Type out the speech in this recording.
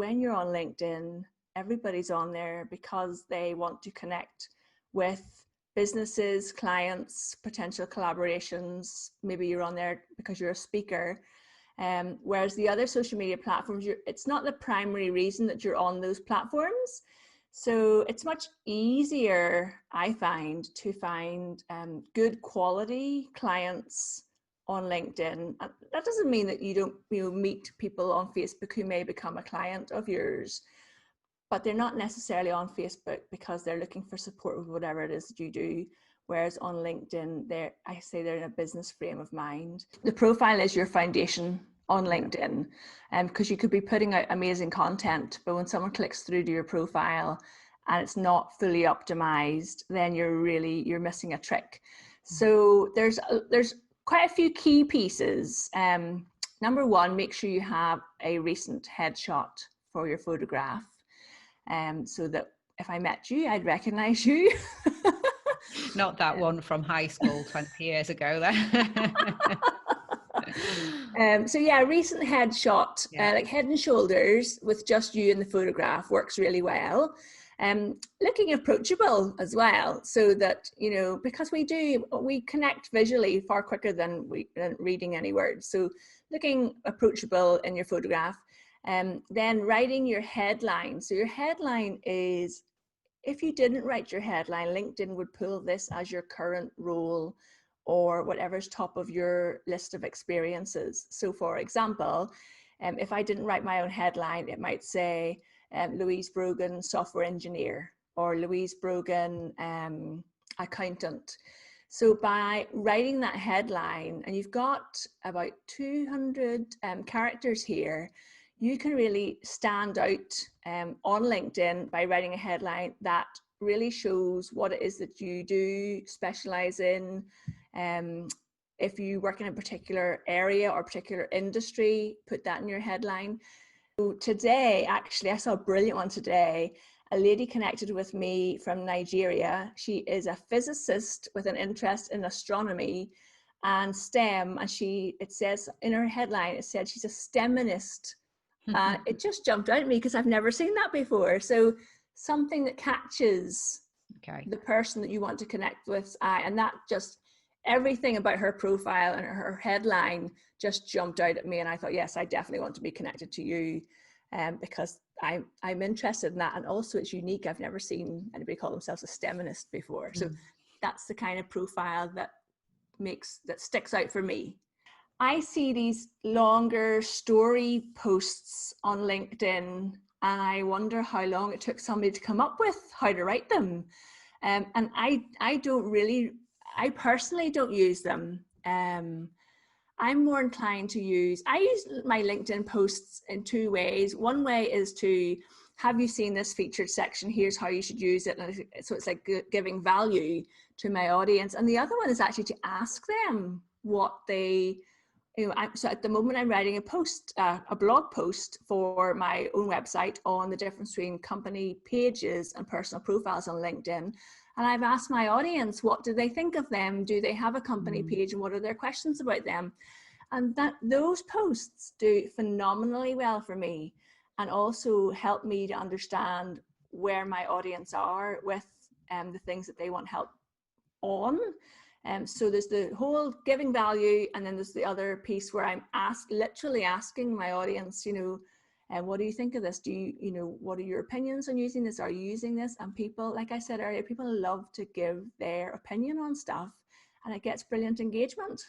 when you're on LinkedIn, everybody's on there because they want to connect with businesses, clients, potential collaborations. Maybe you're on there because you're a speaker. Whereas the other social media platforms, it's not the primary reason that you're on those platforms. So it's much easier, I find, to find good quality clients on LinkedIn. That doesn't mean that you don't meet people on Facebook who may become a client of yours, but they're not necessarily on Facebook because they're looking for support with whatever it is that you do. Whereas on LinkedIn, I say they're in a business frame of mind. The profile is your foundation on LinkedIn, because you could be putting out amazing content, but when someone clicks through to your profile and it's not fully optimized, then you're missing a trick. So there's quite a few key pieces. Number one, make sure you have a recent headshot for your photograph, so that if I met you, I'd recognize you. Not that one from high school 20 years ago then. So yeah, recent headshot, like head and shoulders with just you in the photograph works really well. Looking approachable as well, so that, because we connect visually far quicker than reading any words. So looking approachable in your photograph, then writing your headline. So your headline is, if you didn't write your headline, LinkedIn would pull this as your current role or whatever's top of your list of experiences. So for example, if I didn't write my own headline, it might say Louise Brogan, software engineer, or Louise Brogan, accountant. So by writing that headline, and you've got about 200 characters here, you can really stand out on LinkedIn by writing a headline that really shows what it is that you do specialize in. If you work in a particular area or particular industry, put that in your headline. So today, actually, I saw a brilliant one today. A lady connected with me from Nigeria. She is a physicist with an interest in astronomy and STEM. And it says in her headline, it said she's a STEMinist. It just jumped out at me because I've never seen that before. So something that catches the person that you want to connect with. And that just, everything about her profile and her headline just jumped out at me. And I thought, yes, I definitely want to be connected to you, because I'm interested in that. And also it's unique. I've never seen anybody call themselves a STEMinist before. So that's the kind of profile that sticks out for me. I see these longer story posts on LinkedIn, and I wonder how long it took somebody to come up with how to write them. And I personally don't use them. I'm more inclined to use my LinkedIn posts in two ways. One way is to, have you seen this featured section? Here's how you should use it. And so it's like giving value to my audience. And the other one is actually to ask them what they, so at the moment I'm writing a blog post for my own website on the difference between company pages and personal profiles on LinkedIn. And I've asked my audience, what do they think of them? Do they have a company page, and what are their questions about them? And those posts do phenomenally well for me, and also help me to understand where my audience are with the things that they want help on. So there's the whole giving value, and then there's the other piece where I'm literally asking my audience, what do you think of this? What are your opinions on using this? Are you using this? And people, like I said earlier, people love to give their opinion on stuff, and it gets brilliant engagement.